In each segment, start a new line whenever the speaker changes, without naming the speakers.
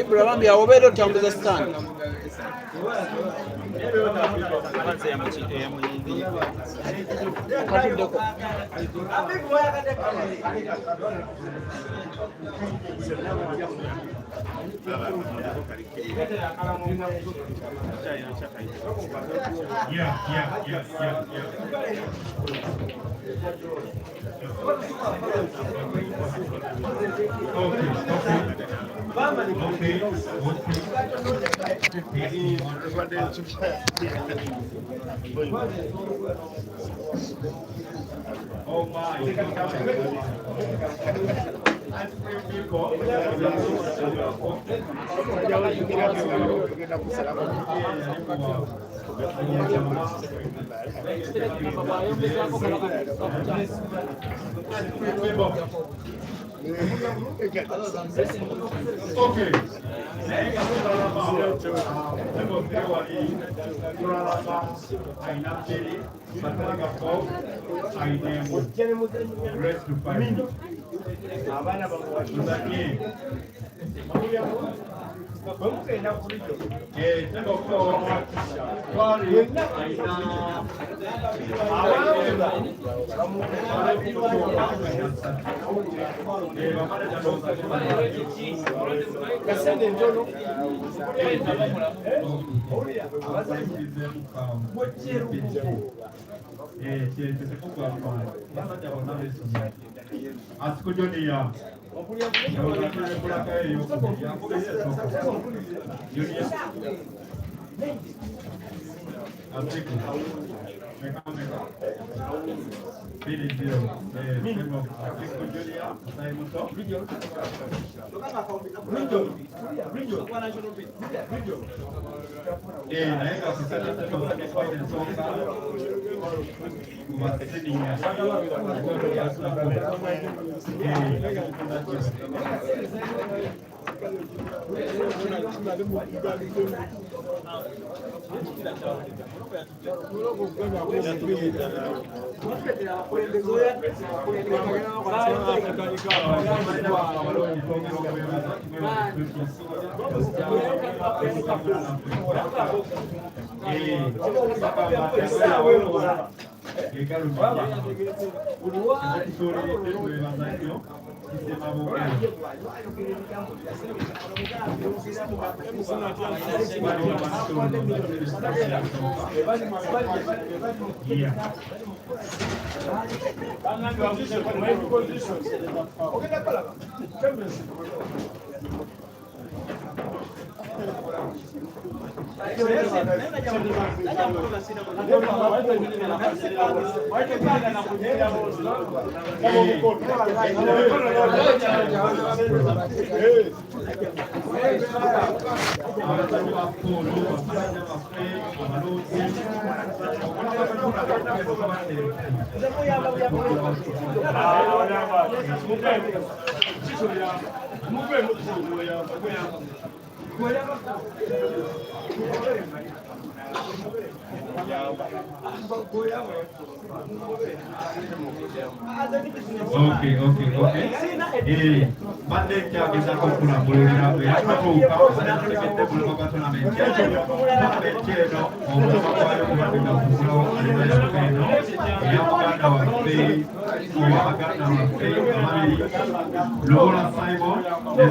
Ibra bambia obero tambuza stand.
Oh my. Okay.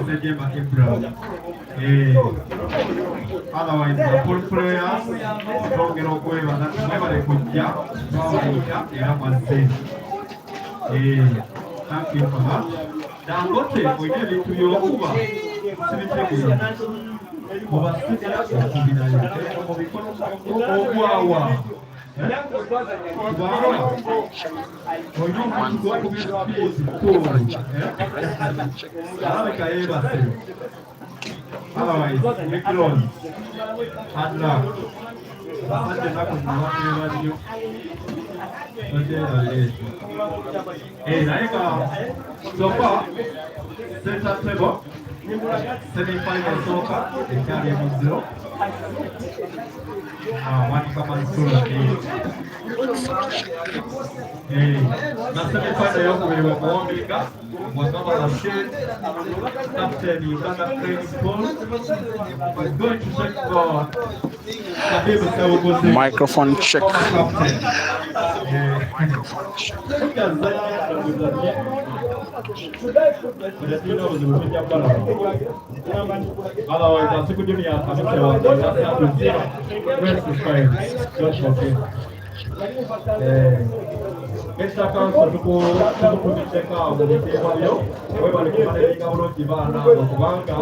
Sejjemba Ibra. Otherwise, the full players don't get away with that. Whenever they put jump, they have one thing. Thank you for that. Dangote, we give it to you over. Otherwise, we close. Hard luck. So far, center table, semi-final soccer, the carry 1-0. Bwanika Mansur. Na semi-final yokubiri wa Bwanika, Bwakaba State, captain Uganda Training School, is going to check
Microphone check.
Otherwise, I think we have Mr. Council to check out the table. Whoever the commander of the Bana of Bwanika,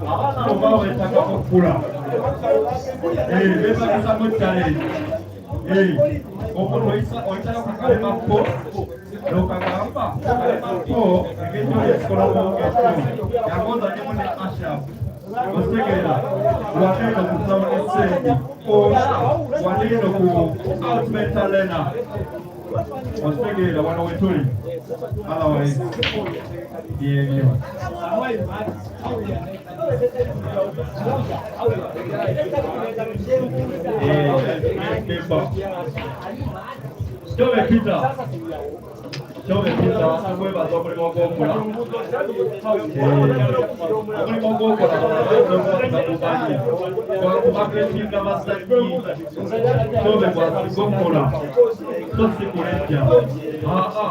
Ababa will take up a Pura. This is a good challenge. Open Oita Post. Lokagamba, po, eventually Colombo gets through. Yagoza Nimoni Asha, Osegela, Waneno Kusawa Sendi, Waneno Ku, Outmenta Lena, Osegela, Wanaweturi. Otherwise, Jove Peter. Jove Peter, mueva sobre Mogokura. Sobre Mogokura, kwa kumaketinga masaki. Jove kwa Mogokura. Tosi kurenja.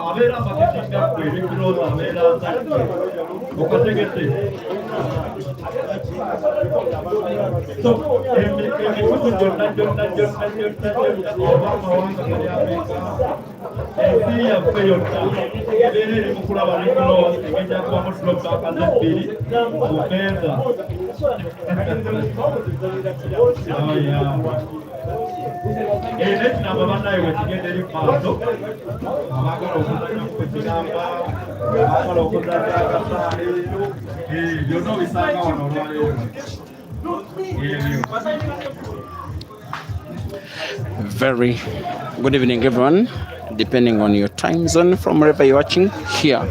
Avera maketinga kweli kuroza avera zaki. Okategete. So, emifudu gyonna oba amawanga gali Afrika, ensi yaffe yonna ebeera eri mu kulaba likulo egenda kubamu ddokaka z'ebbiri bugenda. N'ekino bannaye bwe kigenda eri mu maaso, abaagala okuzannya ku ekigamba, abaagala okuzannya akasaale, byonna obisanga wano olwaleero.
Very good evening, everyone, depending on your time zone from wherever you're watching here.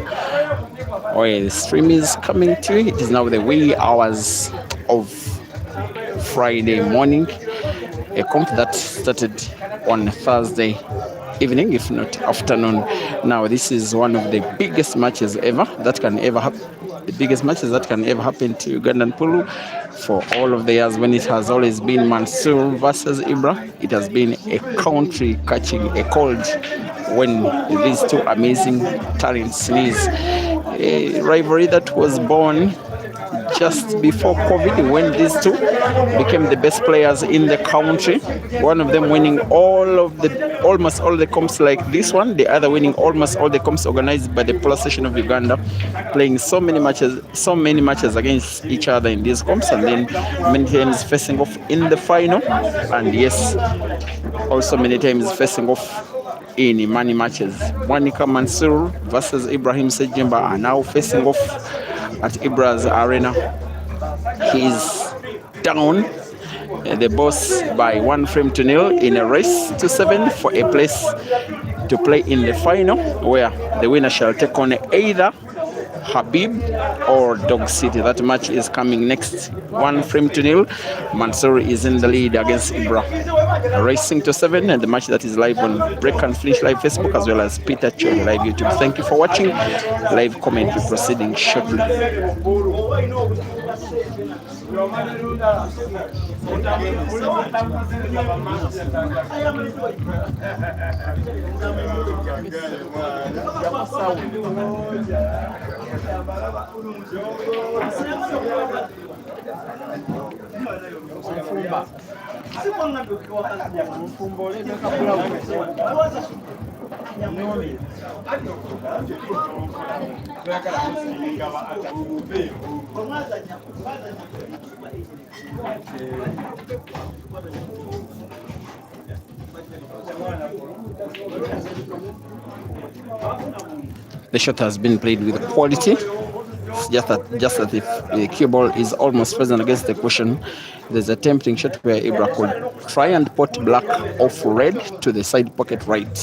Where the stream is coming to, it is now the wee hours of Friday morning, a comp that started on Thursday evening, if not afternoon. Now, this is one of the biggest matches ever that can ever happen. The biggest matches that can ever happen to Ugandan Pulu for all of the years, when it has always been Mansur versus Ibra. It has been a country catching a cold when these two amazing talents sneeze. A rivalry that was born just before COVID, when these two became the best players in the country. One of them winning almost all the comps like this one, the other winning almost all the comps organized by the Police Station of Uganda, playing so many matches against each other in these comps, and then many times facing off in the final, and yes, also many times facing off in money matches. Bwanika Mansur versus Ibrahim Sejjemba are now facing off at Ibra's arena. He is down the boss by 1-0 in a race to 7 for a place to play in the final, where the winner shall take on either Habib or Dog City. That match is coming next. 1-0. Mansur is in the lead against Ibra. Racing to 7, and the match that is live on Break and Finish Live Facebook, as well as Peter Chon Live YouTube. Thank you for watching. Live commentary proceeding shortly. The shot has been played with quality. Just that if the cue ball is almost present against the cushion, there's a tempting shot where Ibra could try and put black off red to the side pocket right.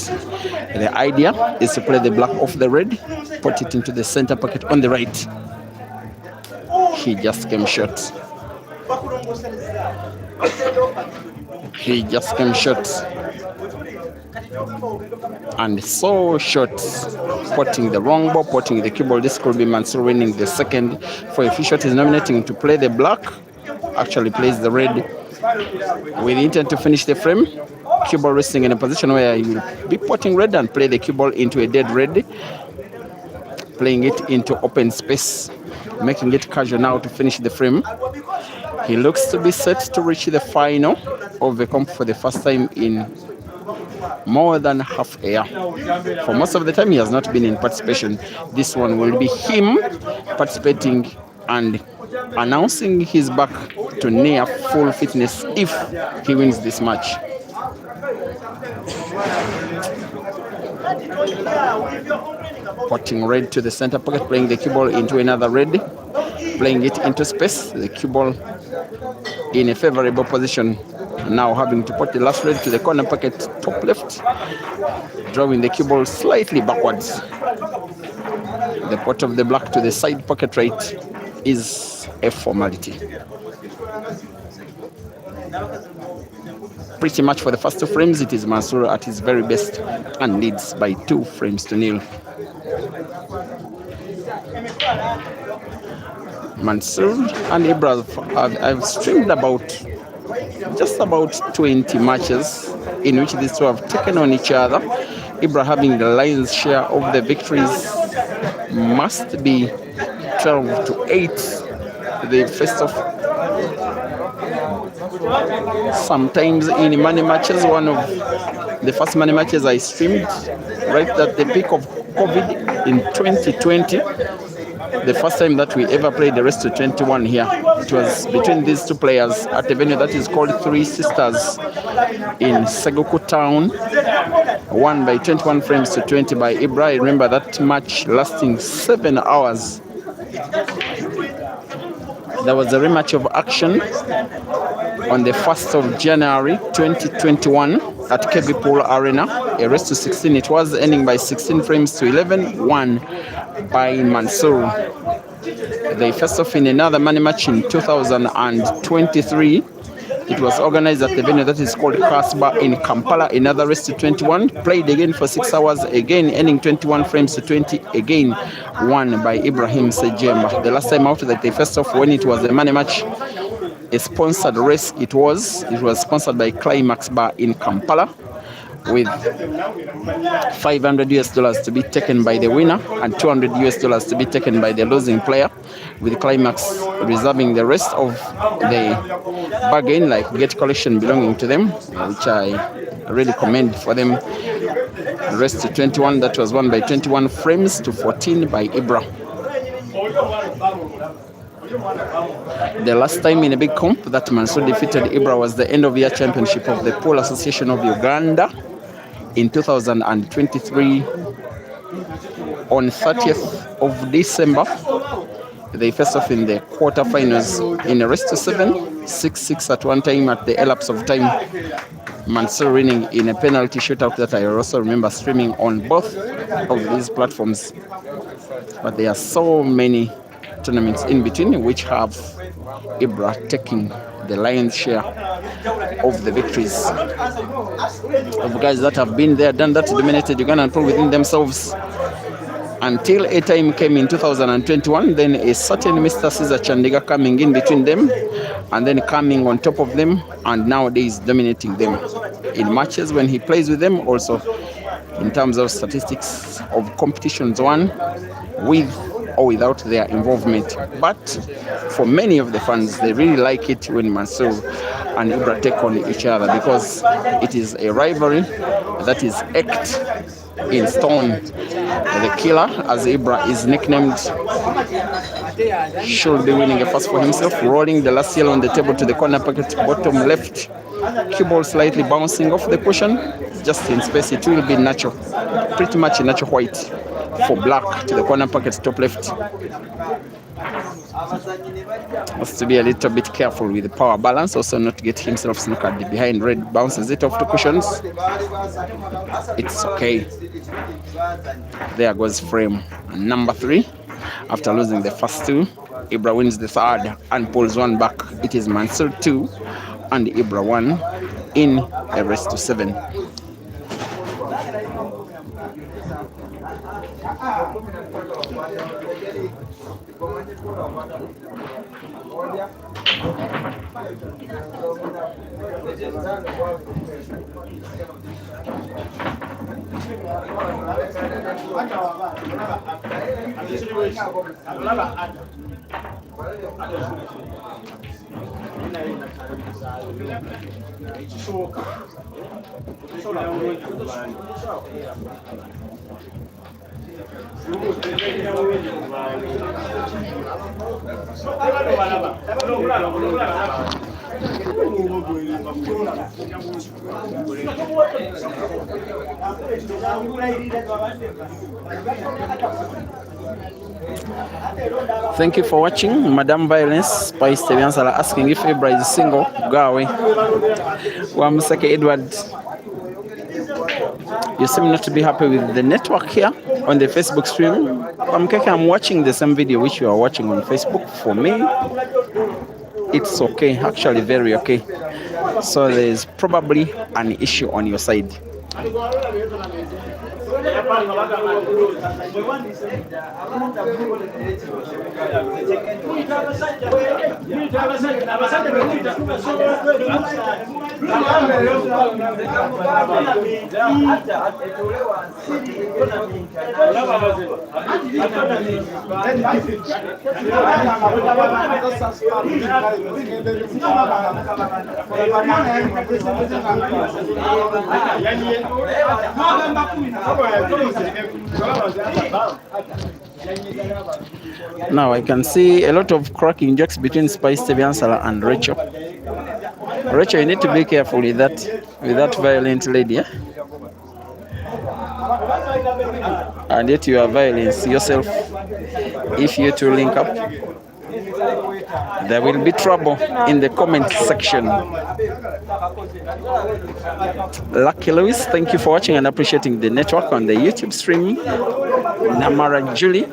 The idea is to play the black off the red, put it into the center pocket on the right. He just came short. And so short, potting the wrong ball, potting the cue ball. This could be Mansur winning the second. For a few shot is nominating to play the black, actually plays the red with the intent to finish the frame. Cue ball resting in a position where you will be potting red and play the cue ball into a dead red, playing it into open space, making it casual now to finish the frame. He looks to be set to reach the final of the comp for the first time in more than half a year. For most of the time, he has not been in participation. This one will be him participating and announcing his back to near full fitness if he wins this match. Potting red to the center pocket, playing the cue ball into another red, playing it into space. The cue ball in a favorable position, now having to put the last red to the corner pocket top left, drawing the cue ball slightly backwards. The pot of the black to the side pocket right is a formality. Pretty much for the first two frames, it is Mansur at his very best and leads by 2-0. Mansur and Ibra, I've streamed just about 20 matches in which these two have taken on each other. Ibra having the lion's share of the victories, must be 12-8 they faced off sometimes in money matches. One of the first money matches I streamed right at the peak of COVID in 2020. The first time that we ever played the rest to 21 here. It was between these two players at a venue that is called Three Sisters in Seguku town. Won by 21 frames to 20 by Ibra. I remember that match lasting 7 hours. There was a rematch of action on the 1st of January 2021 at KB Pool Arena. A race to 16 it was, ending by 16 frames to 11, won by Mansur. They faced off in another money match in 2023. It was organized at the venue that is called Kasba in Kampala. Another race to 21, played again for 6 hours, again ending 21 frames to 20, again won by Ibrahim Sejjemba. The last time out that they faced off, when it was a money match, a sponsored race, it was sponsored by Climax Bar in Kampala, with $500 to be taken by the winner and $200 to be taken by the losing player, with Climax reserving the rest of the bargain, like gate collection belonging to them, which I really commend for them. The rest to 21, that was won by 21 frames to 14 by Ibra. The last time in a big comp that Mansoor defeated Ibra was the end of year championship of the Pool Association of Uganda in 2023. On 30th of December, they faced off in the quarterfinals in a race to 7, 6-6 at one time at the elapse of time. Mansoor winning in a penalty shootout that I also remember streaming on both of these platforms. But there are so many tournaments in between which have Ibra taking the lion's share of the victories, of guys that have been there, done that, dominated Ugandan pool within themselves, until a time came in 2021, then a certain Mr. Caesar Chandiga coming in between them and then coming on top of them, and nowadays dominating them in matches when he plays with them, also in terms of statistics of competitions won with or without their involvement. But for many of the fans, they really like it when Mansur and Ibra take on each other, because it is a rivalry that is etched in stone. The killer, as Ibra is nicknamed, should be winning a first for himself, rolling the last yellow on the table to the corner pocket, bottom left. Cue ball slightly bouncing off the cushion, just in space. It will be natural, pretty much a natural white for black to the corner pocket, top left. Has to be a little bit careful with the power balance, also not to get himself snookered behind. Red bounces it off the cushions. It's okay. There goes frame number 3. After losing the first 2, Ibra wins the third and pulls one back. It is Mansur 2 and Ibra 1 in a race to 7. Thank you for watching. Madam Violence Spice Tebiansala asking if Ibra is single. Go away. Wamseke Edward, you seem not to be happy with the network here on the Facebook stream. I'm watching the same video which you are watching on Facebook. For me, it's okay, actually very okay. So there's probably an issue on your side. Now I can see a lot of cracking jokes between Spice Teviansala and Rachel. Rachel, you need to be careful with that violent lady, eh? And yet you are violence yourself. If you two link up, there will be trouble in the comment section. Lucky Lewis, thank you for watching and appreciating the network on the YouTube stream. Namara Julie,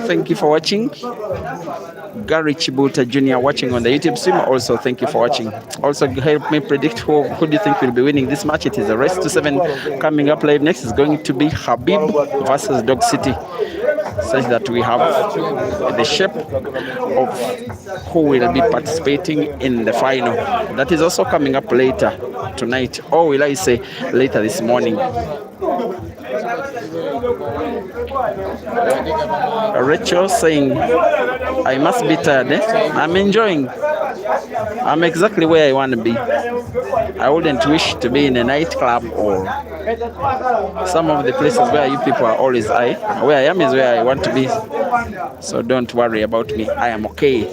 thank you for watching. Gary Chibuta Jr. watching on the YouTube stream, also thank you for watching. Also help me predict who do you think will be winning this match. It is a race to 7. Coming up live next is going to be Habib versus Dog City, such that we have the shape of who will be participating in the final. That is also coming up later tonight, or will I say later this morning. Rachel saying, I must be tired, eh? I'm enjoying. I'm exactly where I want to be. I wouldn't wish to be in a nightclub or some of the places where you people are always where I am is where I want to be. So don't worry about me. I am okay.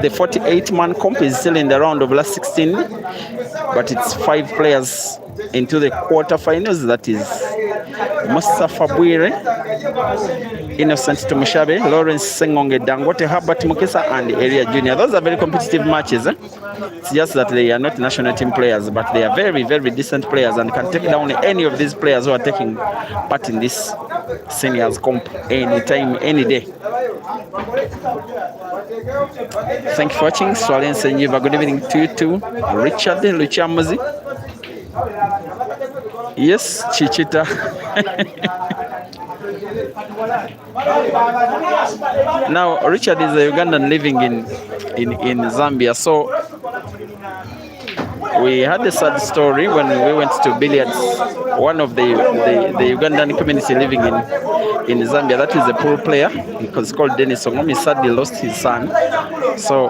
The 48-man comp is still in the round of last 16, but it's 5 players into the quarterfinals. That is Mustafa Bwire, Innocent Tumushabe, Lawrence Sengonge Dangote, Herbert Mukesa, and Elia Jr. Those are very competitive matches. It's just that they are not national team players, but they are very, very decent players and can take down any of these players who are taking part in this seniors comp anytime, any day. Thank you for watching. Swalen Sejjemba, good evening to you too. Richard Luchamuzi. Yes, Chichita. Now, Richard is a Ugandan living in Zambia, so we had a sad story when we went to billiards. One of the Ugandan community living in Zambia, that is a pool player, because called Dennis Ongomi, sadly lost his son. So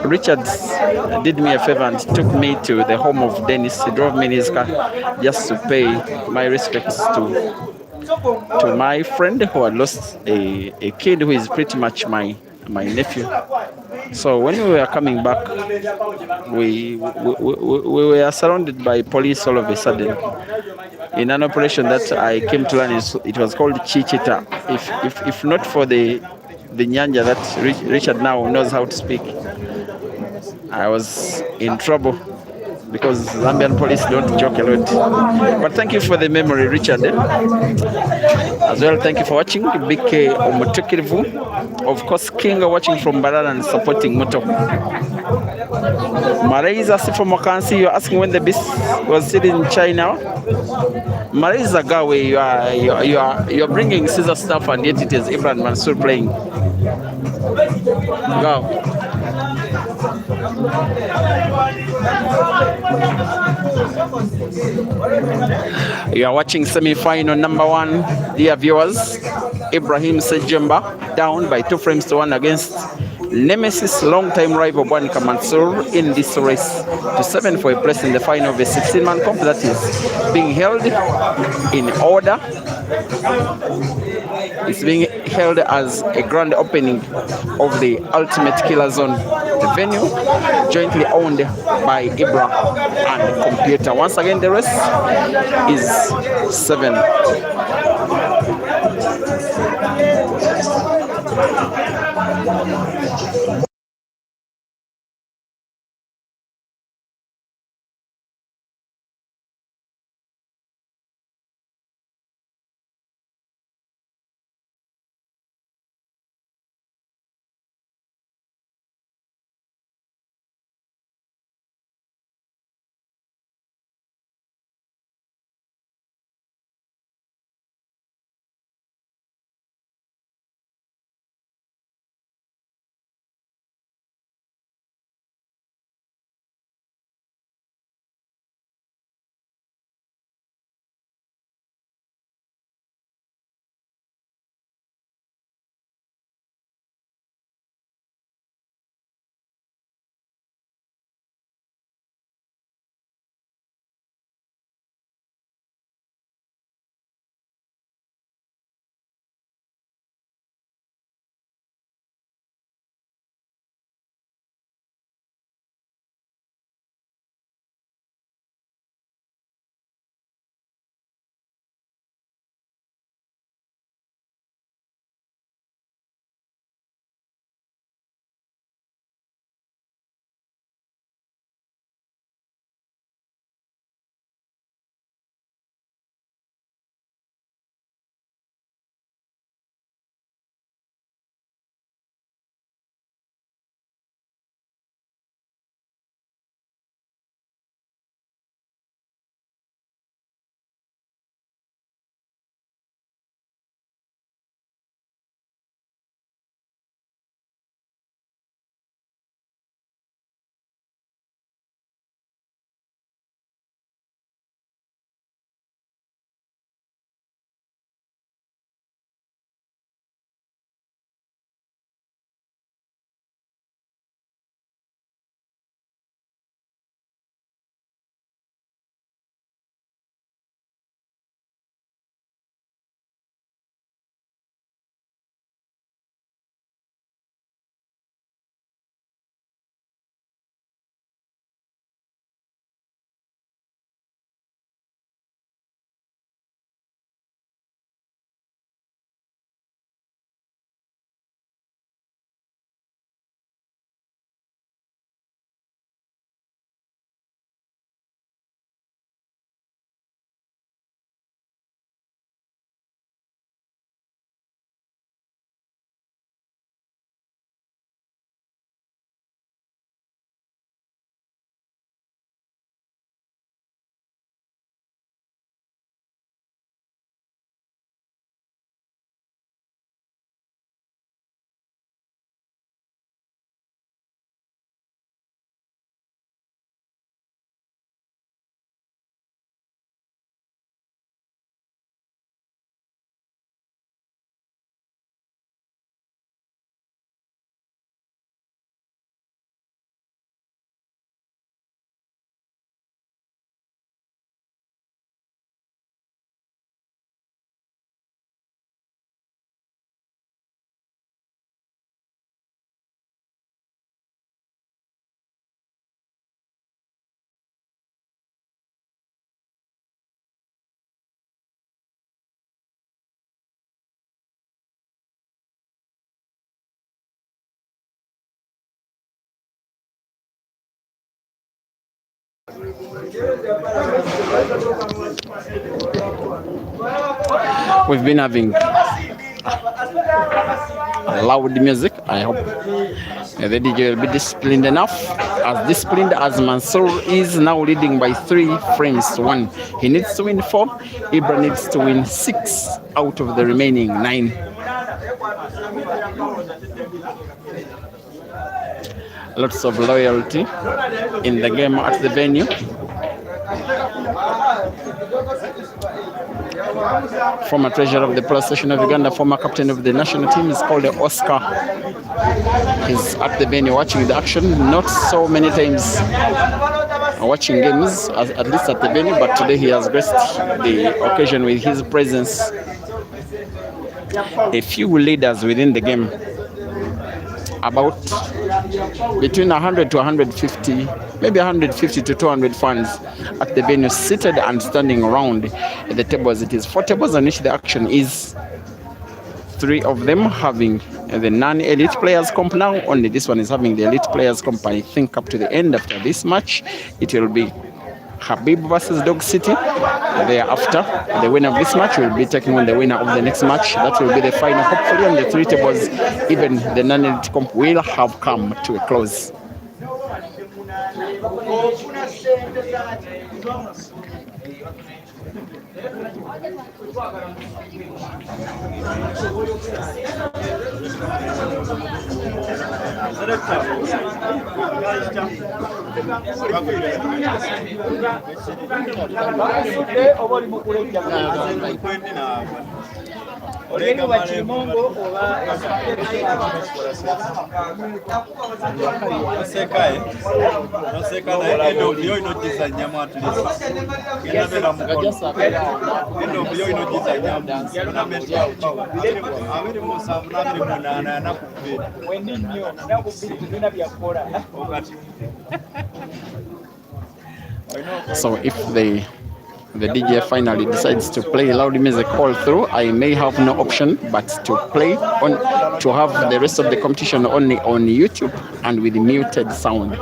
Richard did me a favor and took me to the home of Dennis. He drove me in his car just to pay my respects to my friend who had lost a kid who is pretty much my nephew. So when we were coming back, we were surrounded by police all of a sudden in an operation that I came to learn it was called Chichita. If not for the Nyanja that Richard now knows how to speak, I was in trouble, because Zambian police don't joke a lot. But thank you for the memory, Richard. As well, thank you for watching. BK Omotukirivu. Of course, King watching from Barara and supporting Moto. Maraiza from Makansi, you're asking when the beast was still in China. Maraiza Gawe, you're bringing Caesar stuff, and yet it is Ibra and Mansur playing. Go. You are watching semi-final number 1, dear viewers. Ibrahim Sejjemba down by 2 frames to 1 against Nemesis, long-time rival Bwanika Mansour, in this race to 7 for a place in the final of a 16-man comp that is being held in order. It's being held as a grand opening of the Ultimate Killer Zone, the venue jointly owned by Ibra and Computer. Once again, the race is 7. We've been having loud music. I hope the DJ will be disciplined enough. As disciplined as Mansoor is now leading by 3 frames to 1. He needs to win 4. Ibra needs to win 6 out of the remaining 9. Lots of loyalty in the game at the venue. Former treasurer of the police station of Uganda, former captain of the national team is called Oscar. He's at the venue watching the action. Not so many times watching games, at least at the venue, but today he has graced the occasion with his presence. A few leaders within the game, about between 100 to 150, maybe 150 to 200 fans at the venue, seated and standing around the tables. It is 4 tables on which the action is. 3 of them having the non-elite players comp now. Only this one is having the elite players comp. I think up to the end after this match, it will be Habib versus Dog City. Thereafter, the winner of this match will be taking on the winner of the next match. That will be the final. Hopefully on the 3 tables, even the non-elite comp will have come to a close. So if the DJ finally decides to play loud music all through, I may have no option but to play on, to have the rest of the competition only on YouTube and with muted sound.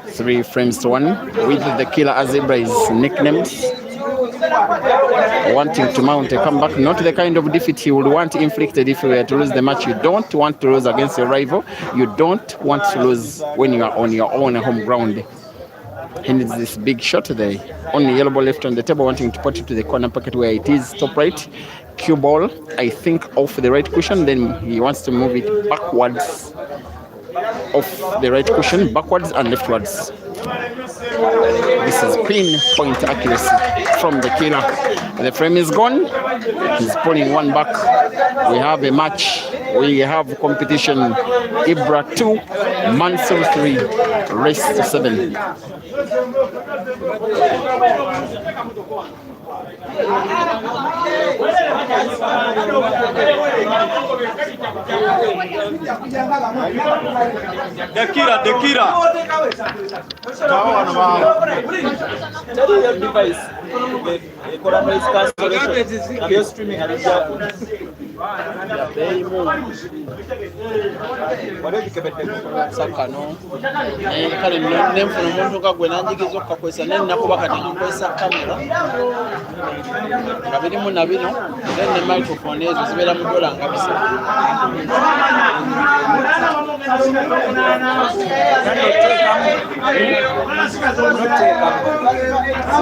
3 frames to 1 with the killer, as Ibra is nicknamed, wanting to mount a comeback. Not the kind of defeat he would want inflicted if you were to lose the match. You don't want to lose against your rival. You don't want to lose when you are on your own home ground. He needs this big shot there. Only yellow ball left on the table, wanting to put it to the corner pocket where it is top right. Cue ball, I think, off the right cushion. Then he wants to move it backwards, off the right cushion, backwards and leftwards. This is pinpoint accuracy from the killer. The frame is gone. He's pulling one back. We have a match. We have competition. Ibra 2, Mansur 3, race to 7.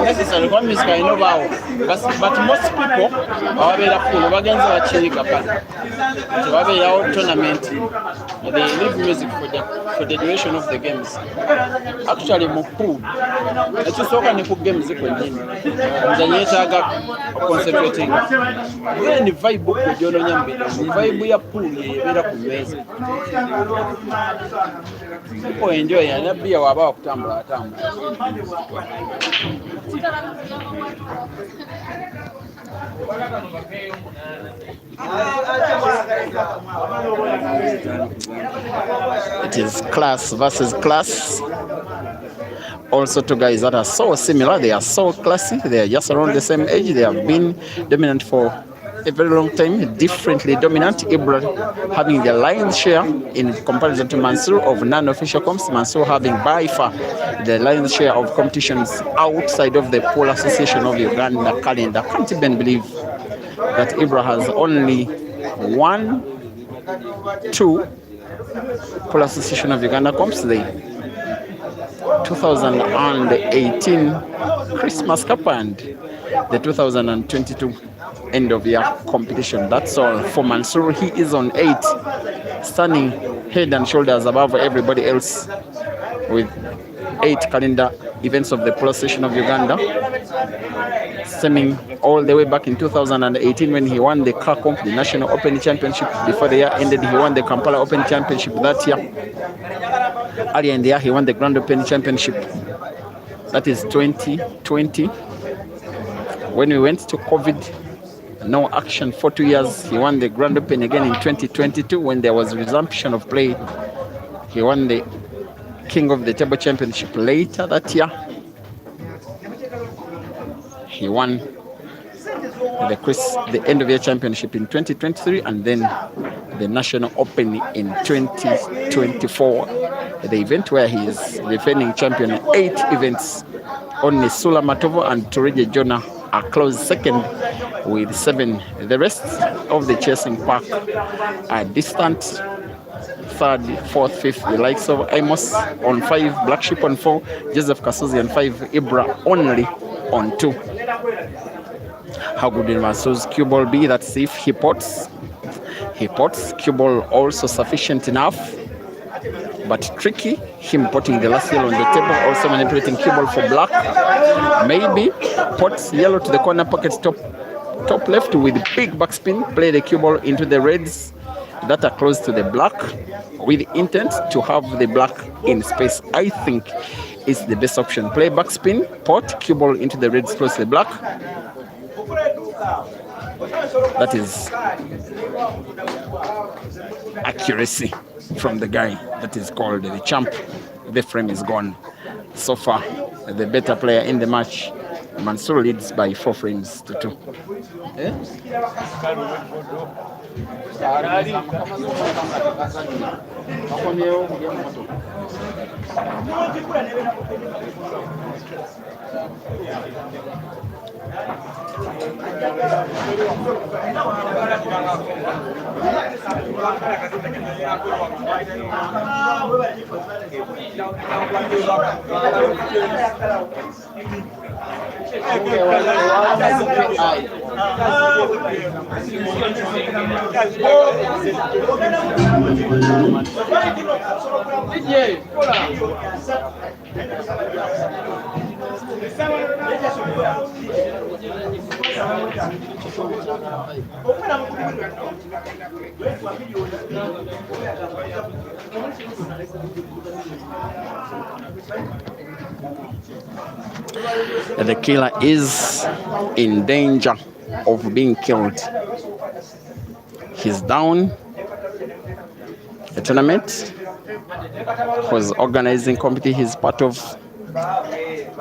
Necessary one is kind of but most people are full against our tournament. They leave music for the duration of the games. Actually, Muku, it's just so can put games concentrating. Then the vibe book with your vibe we are pulling people enjoy and be about Tambla. It is class versus class. Also, two guys that are so similar, they are so classy, they are just around the same age, they have been dominant for a very long time, differently dominant. Ibra having the lion's share in comparison to Mansur of non-official comps. Mansur having by far the lion's share of competitions outside of the Pole Association of Uganda calendar. Can't even believe that Ibra has only 2 Pole Association of Uganda comps. The 2018 Christmas Cup and the 2022 end of year competition. That's all for Mansur. He is on 8, standing head and shoulders above everybody else with 8 calendar events of the Pole Association of Uganda, stemming all the way back in 2018 when he won the car comp, the National Open Championship. Before the year ended, he won the Kampala Open Championship that year. Earlier in the year, he won the Grand Open Championship. That is 2020. When we went to COVID, no action for 2 years, he won the Grand Open again in 2022. When there was resumption of play, he won the King of the Table Championship later that year. He won the end of year championship in 2023 and then the National Open in 2024. The event where he is defending champion. 8 events. Only Sula Matovo and Tureje Jonah are close second with 7. The rest of the chasing pack are distant. 3rd, 4th, 5th, the likes of Amos on 5, Black Sheep on 4, Joseph Kasozi on 5, Ibra only on 2. How good will Mansour's cue ball be? That's if he pots. He pots. Cue ball also sufficient enough, but tricky. Him putting the last yellow on the table, also manipulating cue ball for black. Maybe pots yellow to the corner pocket top left with big backspin. Play the cue ball into the reds that are close to the black with intent to have the black in space. I think it's the best option. Play backspin, pot, cue ball into the reds close to the black. That is accuracy from the guy that is called the champ. The frame is gone. So far, the better player in the match. Mansoor leads by 4 frames to 2. The killer is in danger of being killed. He's down. The tournament was organizing competition. He's part of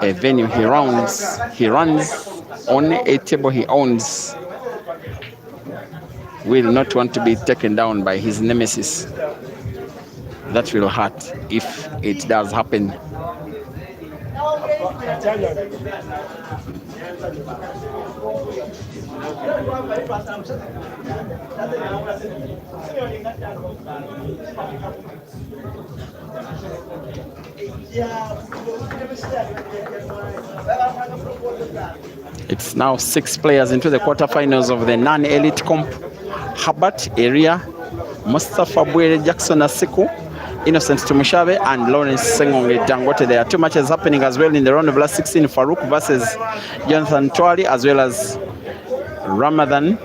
a venue. He runs on a table he owns. Will not want to be taken down by his nemesis. That will hurt if it does happen. It's now 6 players into the quarterfinals of the non-elite comp. Habat Area, Mustafa Bwere Jackson Asiku, Innocent Tumushabe and Lawrence Sengonge Dangote. There are 2 matches happening as well in the round of last 16. Farouk versus Jonathan Twali, as well as Ramadan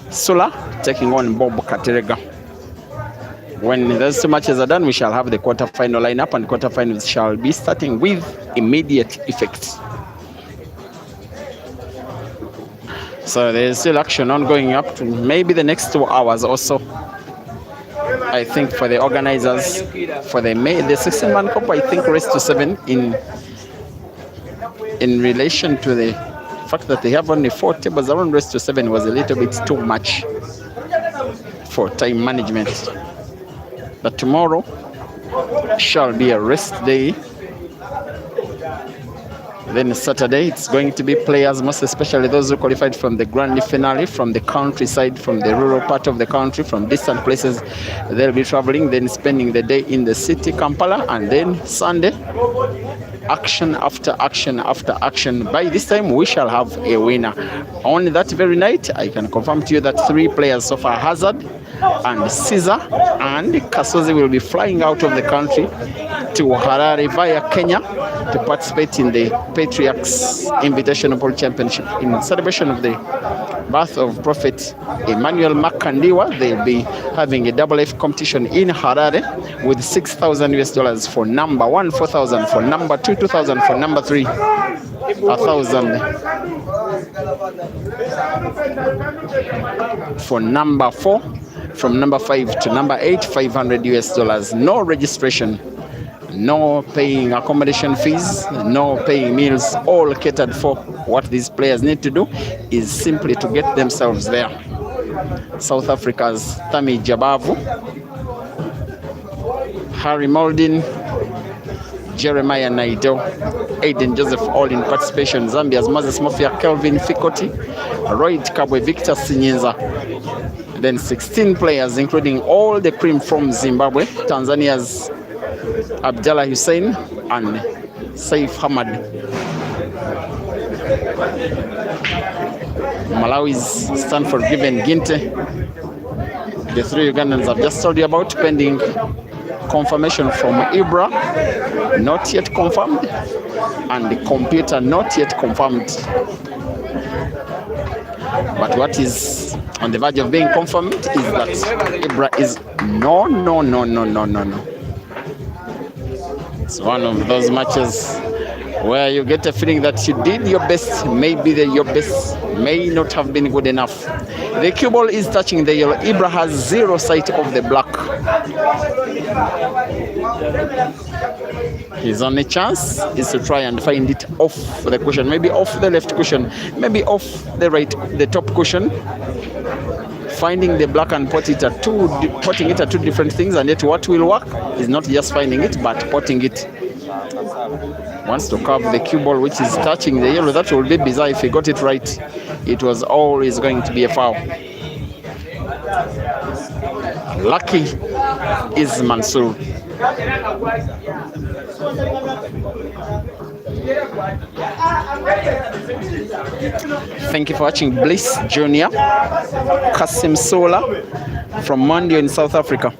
Sula taking on Bob Katerega. When those 2 matches are done, we shall have the quarterfinal lineup, and quarterfinals shall be starting with immediate effect. So there's still action ongoing up to maybe the next 2 hours or so. I think for the organizers, for the 16-man cup, I think race to 7 in relation to the fact that they have only 4 tables around race to 7 was a little bit too much for time management. But tomorrow shall be a rest day. Then Saturday, it's going to be players, most especially those who qualified from the grand finale, from the countryside, from the rural part of the country, from distant places. They'll be traveling, then spending the day in the city, Kampala, and then Sunday, action after action after action. By this time, we shall have a winner. On that very night, I can confirm to you that 3 players so far, Hazard and Caesar and Kasozi, will be flying out of the country to Harare via Kenya to participate in the Patriarchs Invitational Ball Championship in celebration of the birth of Prophet Emmanuel Makandiwa. They'll be having a double F competition in Harare with $6,000 for number 1, 4,000 for number 2, 2,000 for number 3, 1,000 for number 4. From number 5 to number 8, $500. No registration, no paying accommodation fees, no paying meals, all catered for. What these players need to do is simply to get themselves there. South Africa's Thami Jabavu, Harry Moldin, Jeremiah Naido, Aiden Joseph, all in participation. Zambia's Moses Mofia, Kelvin Fikoti, Royd Kabwe, Victor Sinyenza. Then 16 players, including all the cream from Zimbabwe, Tanzania's Abdallah Hussein and Saif Hamad, Malawi's Stanford Given Ginte. The 3 Ugandans I've just told you about, pending confirmation from Ibra, not yet confirmed, and the computer not yet confirmed. But what is on the verge of being confirmed is that Ibra is no. It's one of those matches where you get a feeling that you did your best, maybe your best may not have been good enough. The cue ball is touching the yellow. Ibra has 0 sight of the black. His only chance is to try and find it off the cushion, maybe off the left cushion, maybe off the right, the top cushion. Finding the black and potting it at 2 different things, and yet what will work is not just finding it, but potting it. Wants to curve the cue ball, which is touching the yellow. That will be bizarre if he got it right. It was always going to be a foul. Lucky is Mansur. Thank you for watching Bliss Junior, Kasim Sola from Mondio in South Africa.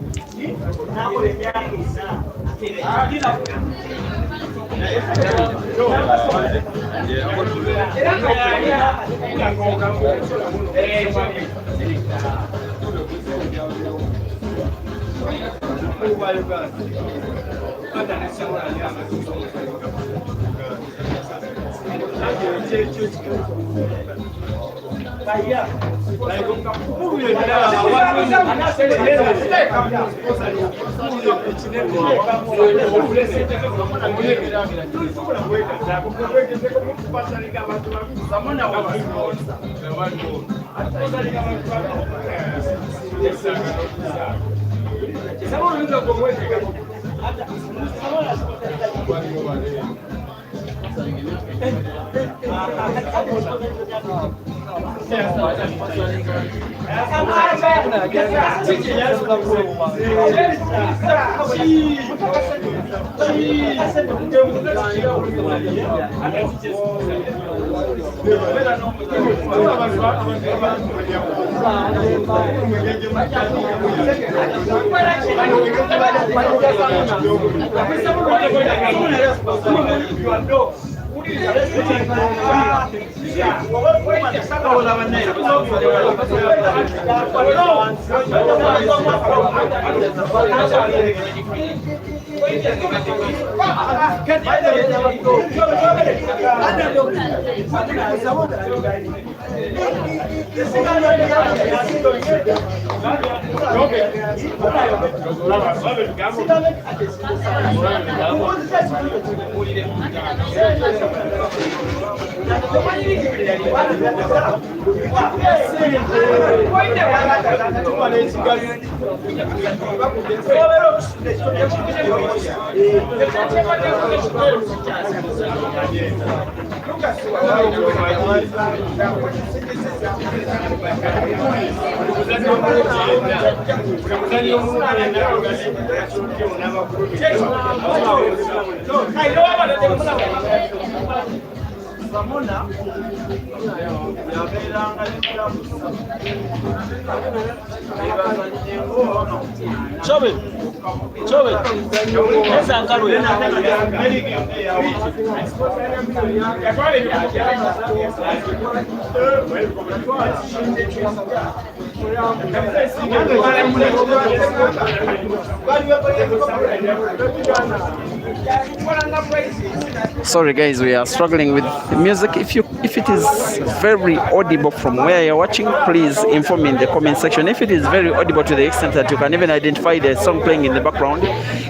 Sorry guys, we are struggling with the music. If it is very audible from where you're watching, please inform me in the comment section. If it is very audible to the extent that you can even identify the song playing in the background,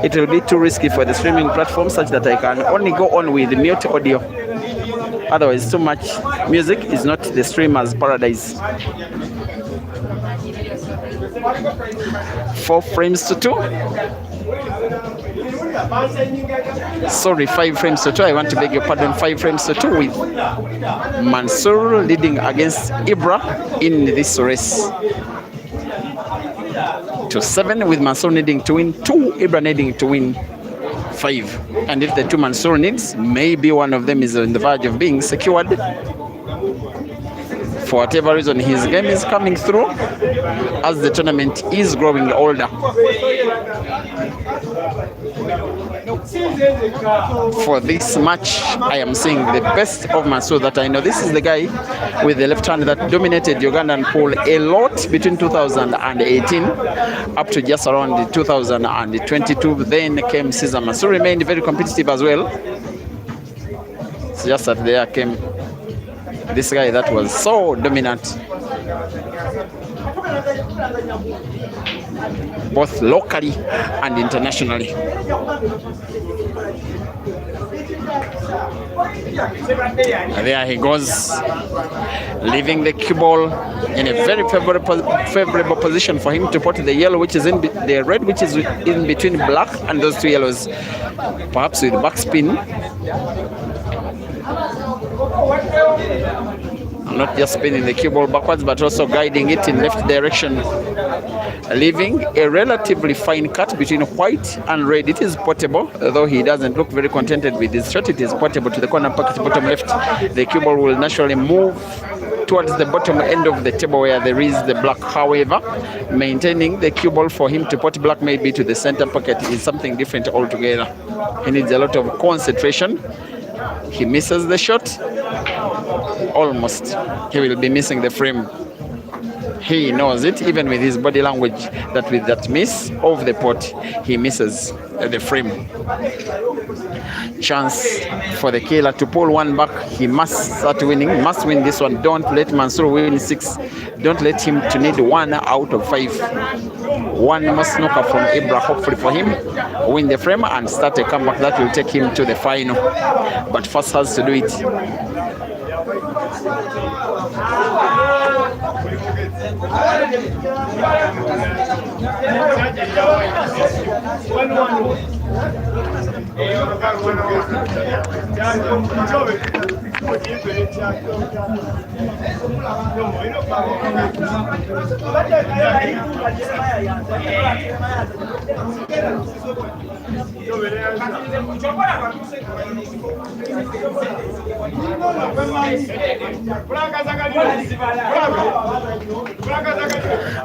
it will be too risky for the streaming platform, such that I can only go on with mute audio. Otherwise, too much music is not the streamer's paradise. 4 frames to 2. Sorry, 5 frames to 2. I want to beg your pardon. 5 frames to 2 with Mansur leading against Ibra in this race. To 7 with Mansur needing to win 2, Ibra needing to win 5. And if the 2 Mansur needs, maybe one of them is on the verge of being secured. For whatever reason, his game is coming through as the tournament is growing older. For this match, I am seeing the best of Mansur that I know. This is the guy with the left hand that dominated Ugandan pool a lot between 2018 up to just around 2022. Then came Caesar. Mansur remained very competitive as well. It's just that there came this guy that was so dominant, both locally and internationally. There he goes, leaving the cue ball in a very favorable position for him to put the yellow, which is in the red, which is in between black and those 2 yellows, perhaps with backspin. Not just spinning the cue ball backwards, but also guiding it in left direction, leaving a relatively fine cut between white and red. It is portable, although he doesn't look very contented with his shot. It is portable to the corner pocket bottom left. The cue ball will naturally move towards the bottom end of the table where there is the black. However, maintaining the cue ball for him to put black maybe to the center pocket is something different altogether. He needs a lot of concentration. He misses the shot. Almost. He will be missing the frame. He knows it, even with his body language, that with that miss of the pot, he misses the frame. Chance for the killer to pull one back. He must start winning, must win this one. Don't let Mansur win 6. Don't let him to need 1 out of 5. One more snooker from Ibra, hopefully for him, win the frame and start a comeback that will take him to the final. But first has to do it.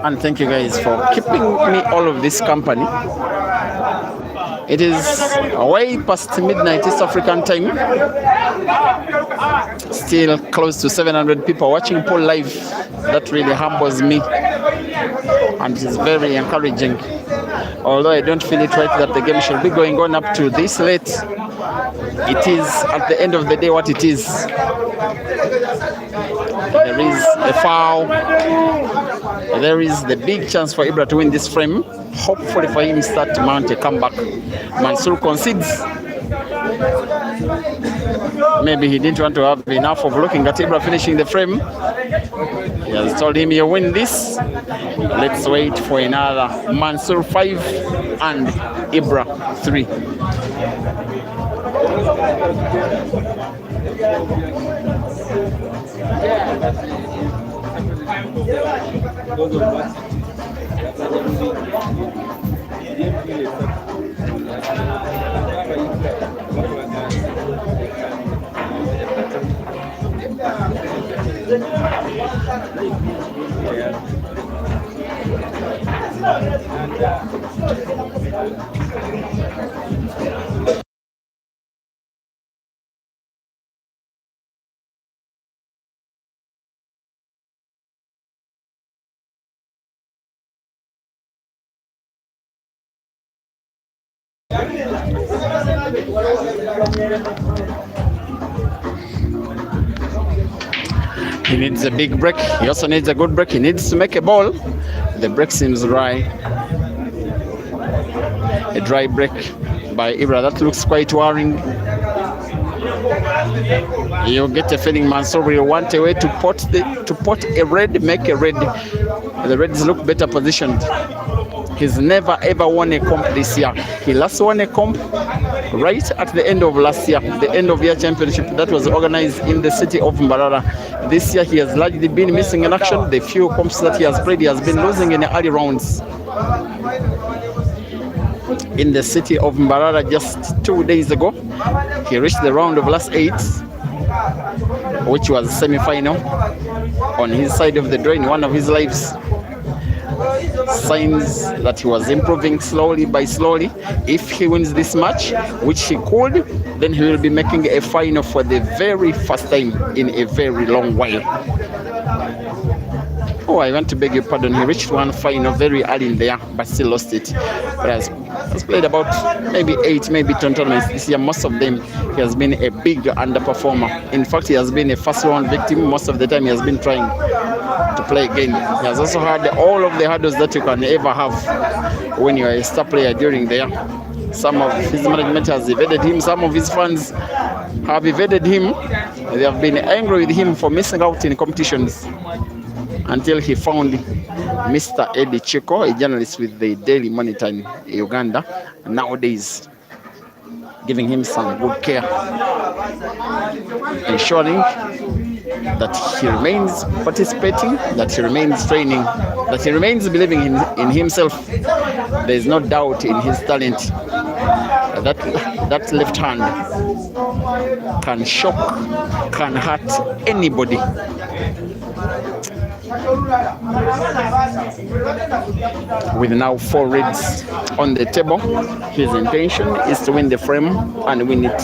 And thank you guys for keeping me all of this company. It is way past midnight East African time. Still close to 700 people watching pool live. That really humbles me and is very encouraging. Although I don't feel it right that the game should be going on up to this late, it is at the end of the day what it is. There is a foul. There is the big chance for Ibra to win this frame. Hopefully for him start to mount a comeback. Mansur concedes. Maybe he didn't want to have enough of looking at Ibra finishing the frame. He has told him, you win this. Let's wait for another. Mansur 5 and Ibra 3. He needs a big break. He also needs a good break. He needs to make a ball. The break seems dry. A dry break by Ibra. That looks quite worrying. You get a feeling Mansoor will want a way to pot a red, make a red. The Reds look better positioned. He's never ever won a comp this year. He last won a comp right at the end of last year, the end of year championship that was organized in the city of Mbarara. This year he has largely been missing in action. The few comps that he has played, he has been losing in the early rounds. In the city of Mbarara just 2 days ago, he reached the round of last 8, which was semi-final on his side of the draw in one of his lives. Signs that he was improving slowly by slowly. If he wins this match, which he could, then he will be making a final for the very first time in a very long while. Oh, I want to beg your pardon. He reached one final very early in there, but still lost it. But has played about maybe 8, maybe 10 tournaments this year. Most of them, he has been a big underperformer. In fact, he has been a first round victim. Most of the time, he has been trying to play again. He has also had all of the hurdles that you can ever have when you are a star player during the year. Some of his management has evaded him. Some of his fans have evaded him. They have been angry with him for missing out in competitions until he found Mr. Eddie Chico, a journalist with the Daily Monitor in Uganda, nowadays giving him some good care, ensuring that he remains participating, that he remains training, that he remains believing in himself. There is no doubt in his talent. That left hand can shock, can hurt anybody. With now 4 reds on the table, his intention is to win the frame and win it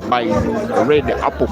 by red apple.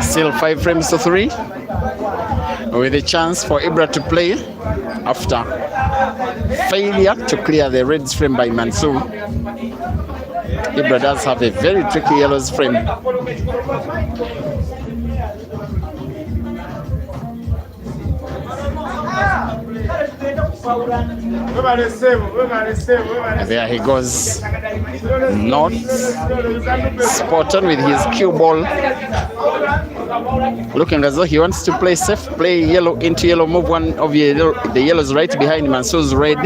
Still 5 frames to 3, with a chance for Ibra to play after failure to clear the Reds frame by Mansur. Ibra does have a very tricky yellows frame. There he goes. Not spot on with his cue ball. Looking as though he wants to play safe, play yellow into yellow, move one of the yellows right behind Mansur's red.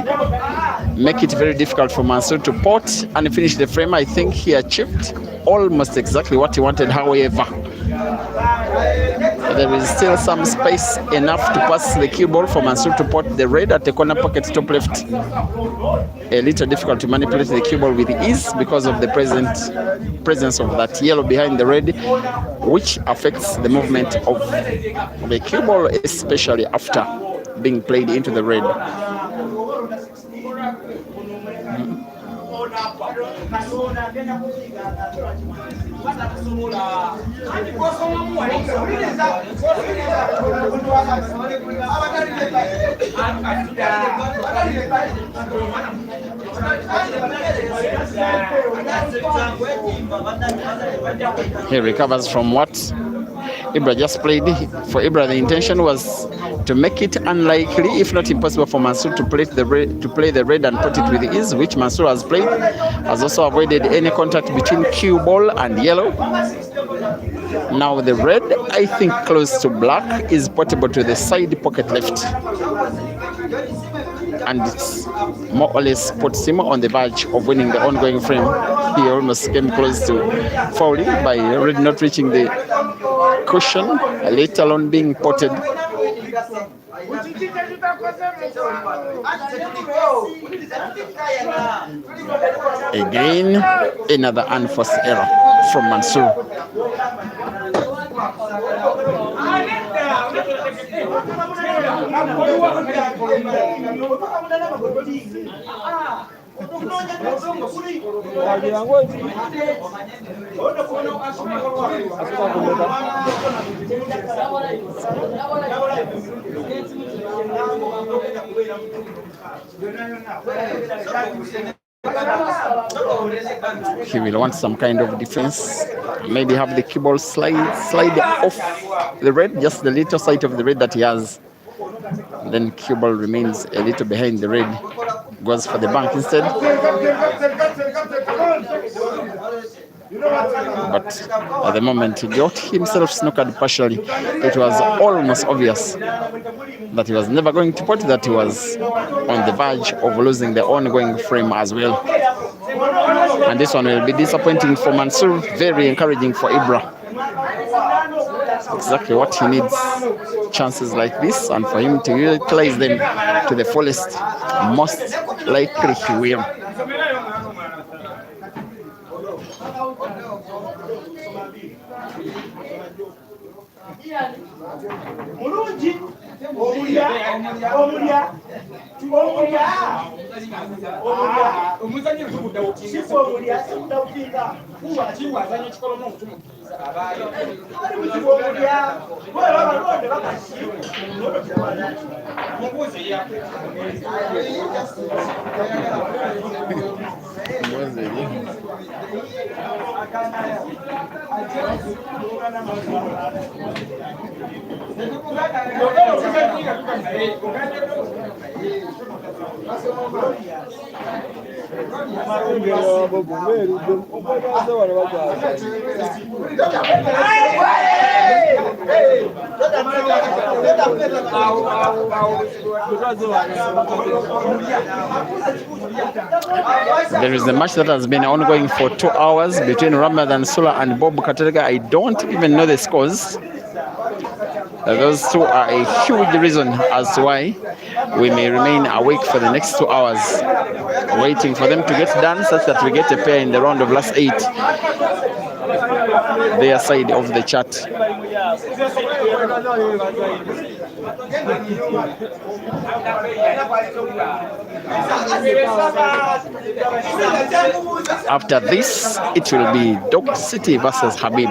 make it very difficult for Mansur to pot and finish the frame. I think he achieved almost exactly what he wanted. However, there is still some space enough to pass the cue ball for Mansur to pot the red at the corner pocket top left. A little difficult to manipulate the cue ball with ease because of the presence of that yellow behind the red, which affects the movement of the cue ball, especially after being played into the red. He recovers from what Ibra just played. For Ibra, the intention was to make it unlikely, if not impossible, for Mansur to play the red and put it with ease, which Mansur has played. Has also avoided any contact between cue ball and yellow. Now the red, I think close to black, is portable to the side pocket left, and it's more or less puts him on the verge of winning the ongoing frame. He almost came close to fouling by red not reaching the cushion, let alone being potted. Again, another unforced error from Mansur. He will want some kind of defense, maybe have the cue ball slide off the red, just the little side of the red that he has. Then cue ball remains a little behind the red, goes for the bank instead. But at the moment he got himself snookered partially. It was almost obvious that he was never going to pot, that he was on the verge of losing the ongoing frame as well. And this one will be disappointing for Mansur, very encouraging for Ibra. Exactly what he needs, chances like this, and for him to utilize them to the fullest. Most likely he will. There is a match that has been ongoing for 2 hours between Ramadan Sula and Bob Katerega. I don't even know the scores. Those two are a huge reason as to why we may remain awake for the next 2 hours, waiting for them to get done such that we get a pair in the round of last 8, their side of the chart. After this, it will be Dog City versus Habib.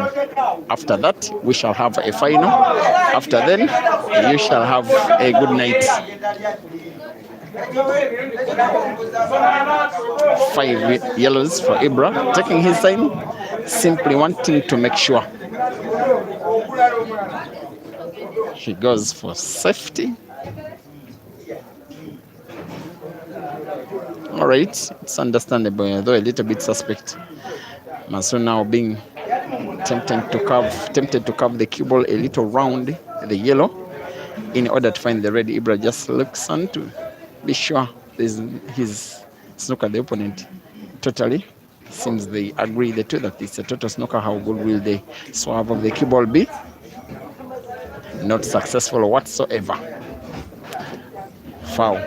After that, we shall have a final. After then, you shall have a good night. 5 yellows for Ibra, taking his time, simply wanting to make sure he goes for safety. All right, it's understandable, though a little bit suspect. Mansur now being tempted to curve the cue ball a little round the yellow in order to find the red. Ibra just looks on to be sure he's snooker the opponent totally. Seems they agree the two that it's a total snooker. How good will the swerve of the cue ball be? Not successful whatsoever. Foul.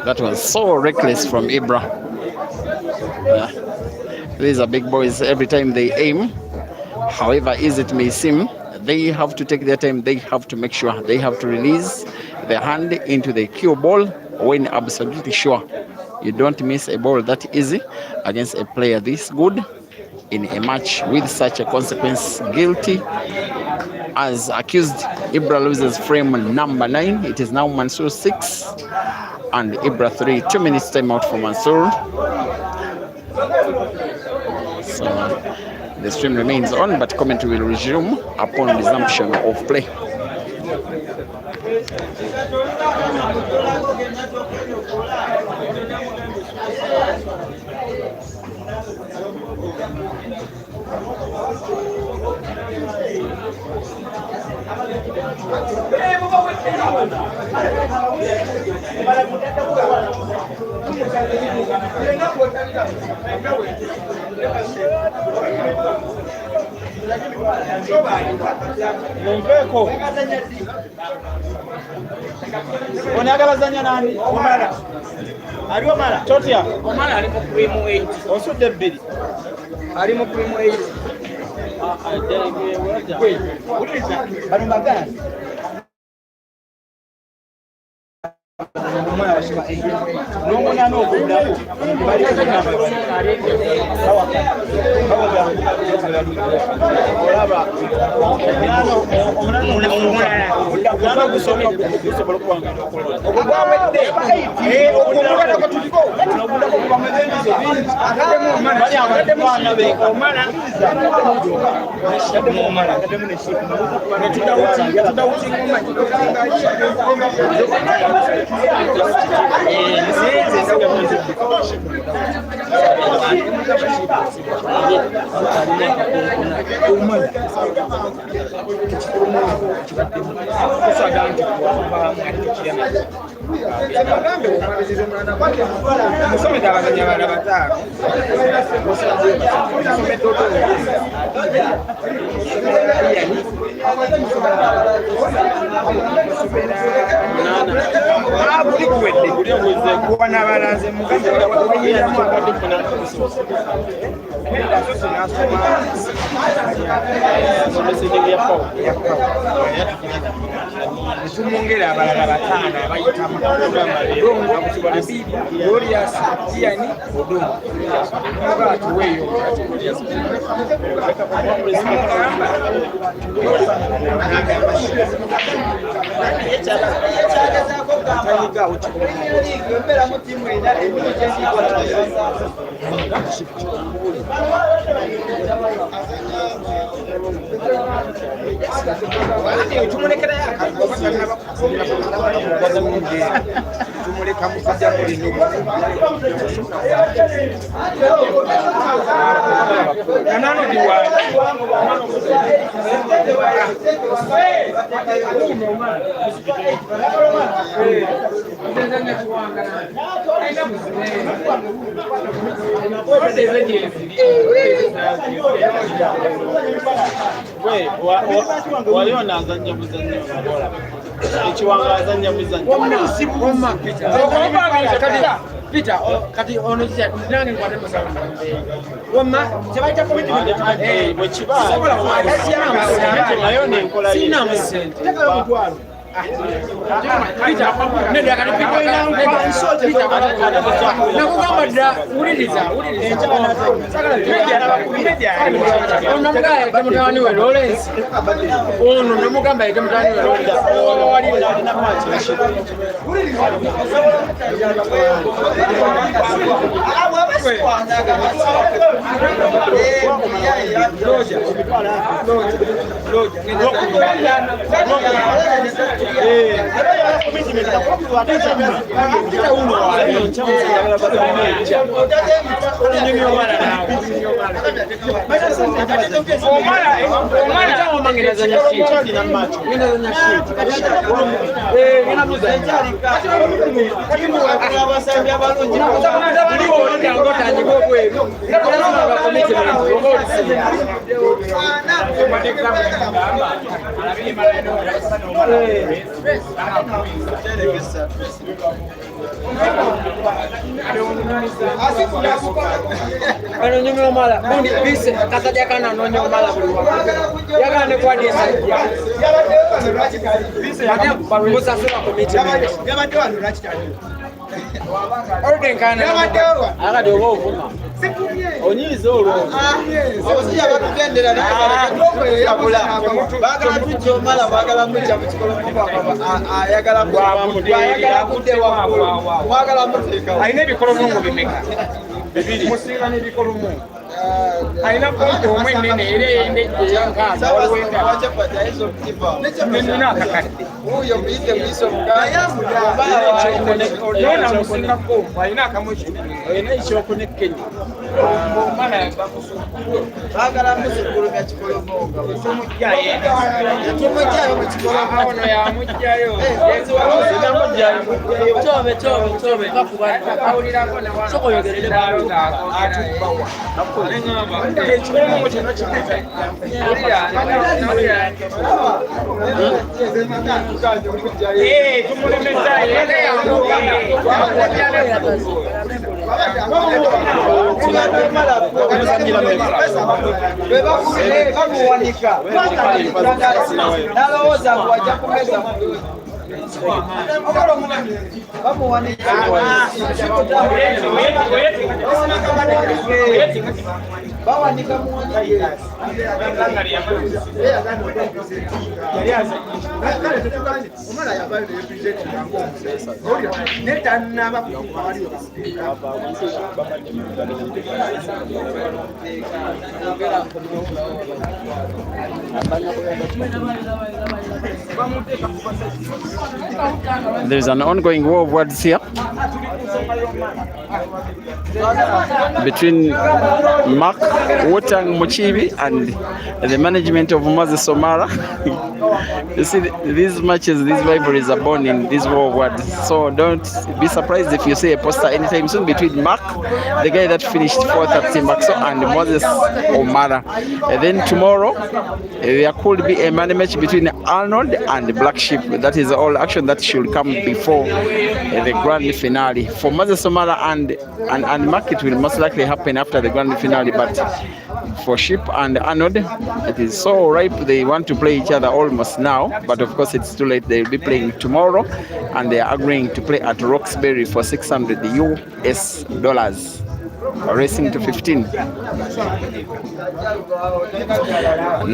That was so reckless from Ibra. These are big boys. Every time they aim, however easy it may seem, they have to take their time. They have to make sure they have to release their hand into the cue ball when absolutely sure you don't miss a ball that easy against a player this good in a match with such a consequence. Guilty as accused. Ibra loses frame number 9. It is now Mansur 6 and Ibra 3. 2 minutes timeout for Mansur. So the stream remains on, but commentary will resume upon resumption of play.
Onagala zanya nani? Omala. Ali Omala. Totia. Omala ali mu primo 8. Osudde bbiri. Ali mu primo 8. Wait. What is that? Bali magana. Nomuna n'okudda bali olaba omulala gusobola okubanga ogwawedde okugula ko tuliko n'okudda ko kuba mwezendizo bingi akaddemu omwana be omwana akaddemu omwana akaddemu ne shipu tudawuti ngoma tumongera abalala bataano abayitamu Glorious Tiani Odongo atuweeyo tumuleka mukajja kulinyuka kanano diwa waliona azanya muzanyo bora ekiwanga azanya muzanyo omma Peter kati ono kya nange nkwate musawo wamma kyabaita commitment bwe kiba nayo nenkola sina musente mutwalo nakugamba dda wuliriza onomugamba yete mutawani we Lawrence ono nomugamba yete mutawani we Lawrence Ano nyumyo mala bundi bise kasaja kana no nyumyo mala yaga ne kwa disa bise yaga musa sura komiti yabade wanu rachitani orden kana aga dogo ofuma onyize olwo obusija batugendera nakabula bagala tujjo mala bagala mucha mukikolo ayagala kwa mudde akude wakulu mwagala muteka ayina ebikolo mungu bimeka bibiri musinga n'ebikolo mungu ayina konti omwe nene era ey'endejje yankaaza olwenda wachapata hizo kipa nina akakadde huyo muyite muiso mugayona musinga ko ayina akamweki ayina ekyokunekkenye omwana bamusukulu bagala musukulu bya kikolo mungu bamusumujjayo tumujjayo mu kikolo ono yamujjayo yenzi wamuzi namujjayo tobe bakubata awulirako ne wana sokoyogerere baloga atubawa ekikolo mungu kino kikuza tumulemeza Bwanika nalowooza wajja kumeza bawanika
There's an ongoing war of words here between Mark Wotang Muchibi and the management of Moses Somara. You see, these matches, these rivalries are born in this war of words. So don't be surprised if you see a poster anytime soon between Mark, the guy that finished 4th at Timbuktu, and Moses Omara. And then tomorrow, there could be a money match between Arnold and Black Sheep. That is all action that should come before the grand finale. For Moses Somara and Mark, it will most likely happen after the grand finale. But for Sheep and Arnold, it is so ripe. They want to play each other almost now. But of course, it's too late. They'll be playing tomorrow, and they are agreeing to play at Roxbury for $600 US. Racing to 15.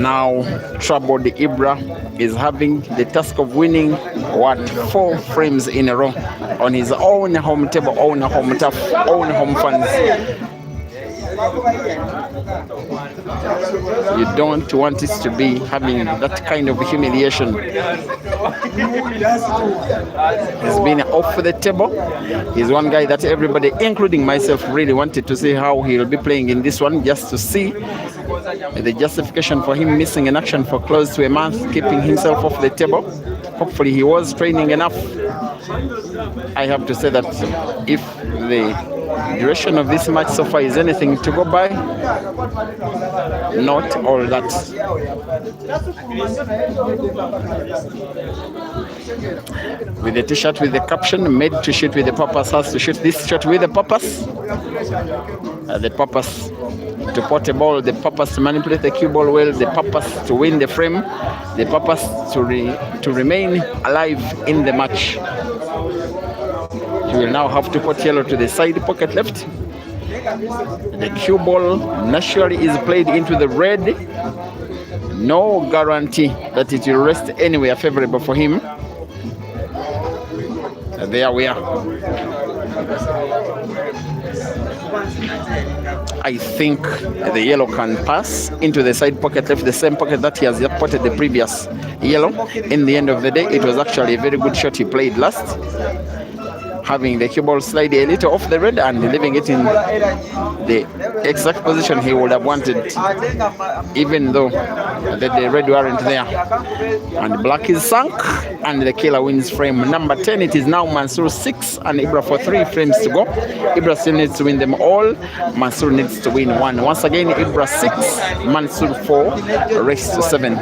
Now, troubled Ibra is having the task of winning 4 frames in a row on his own home table, own home turf, own home fans. You don't want it to be having that kind of humiliation. He's been off the table. He's one guy that everybody, including myself, really wanted to see how he'll be playing in this one, just to see the justification for him missing in action for close to a month, keeping himself off the table. Hopefully he was training enough. I have to say that if the duration of this match so far is anything to go by, not all that. With the t-shirt with the caption, made to shoot with the purpose, has to shoot this shot with the purpose. The purpose to pot a ball, the purpose to manipulate the cue ball well, the purpose to win the frame, the purpose to remain alive in the match. He will now have to put yellow to the side pocket left. The cue ball naturally is played into the red. No guarantee that it will rest anywhere favorable for him. There we are. I think the yellow can pass into the side pocket left, the same pocket that he has potted the previous yellow. In the end of the day, it was actually a very good shot he played last, having the cue ball slide a little off the red and leaving it in the exact position he would have wanted, even though the red weren't there. And black is sunk, and the killer wins frame number 10. It is now Mansur 6 and Ibra for 3 frames to go. Ibra still needs to win them all. Mansur needs to win 1. Once again, Ibra 6, Mansur 4, race to 7.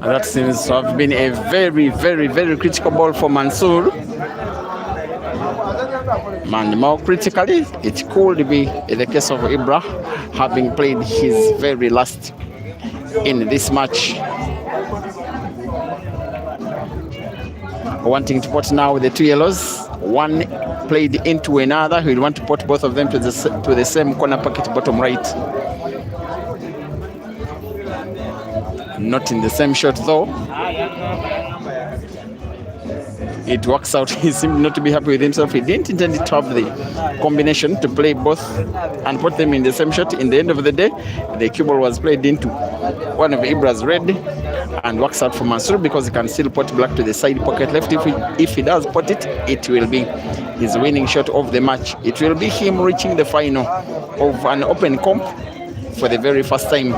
That seems to have been a very, very, very critical ball for Mansur. And more critically, it could be in the case of Ibra, having played his very last in this match. Wanting to put now the 2 yellows, one played into another. He'll want to put both of them to the same corner pocket bottom right. Not in the same shot though. It works out. He seemed not to be happy with himself. He didn't intend to have the combination to play both and put them in the same shot. In the end of the day, the cue ball was played into one of Ibra's red and works out for Mansur because he can still put black to the side pocket left. If he does put it, it will be his winning shot of the match. It will be him reaching the final of an open comp for the very first time.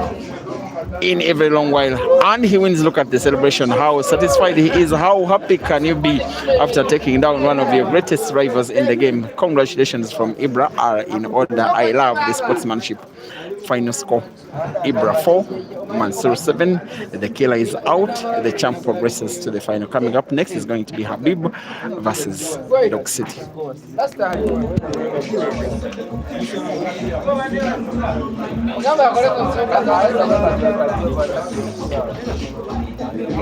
in a very long while, and he wins. Look at the celebration, how satisfied he is. How happy can you be after taking down one of your greatest rivals in the game? Congratulations from Ibra are in order. I love the sportsmanship. Final score, Ibra 4, Mansur 7. The killer is out. The champ progresses to the final. Coming up next is going to be Habib versus Dog City.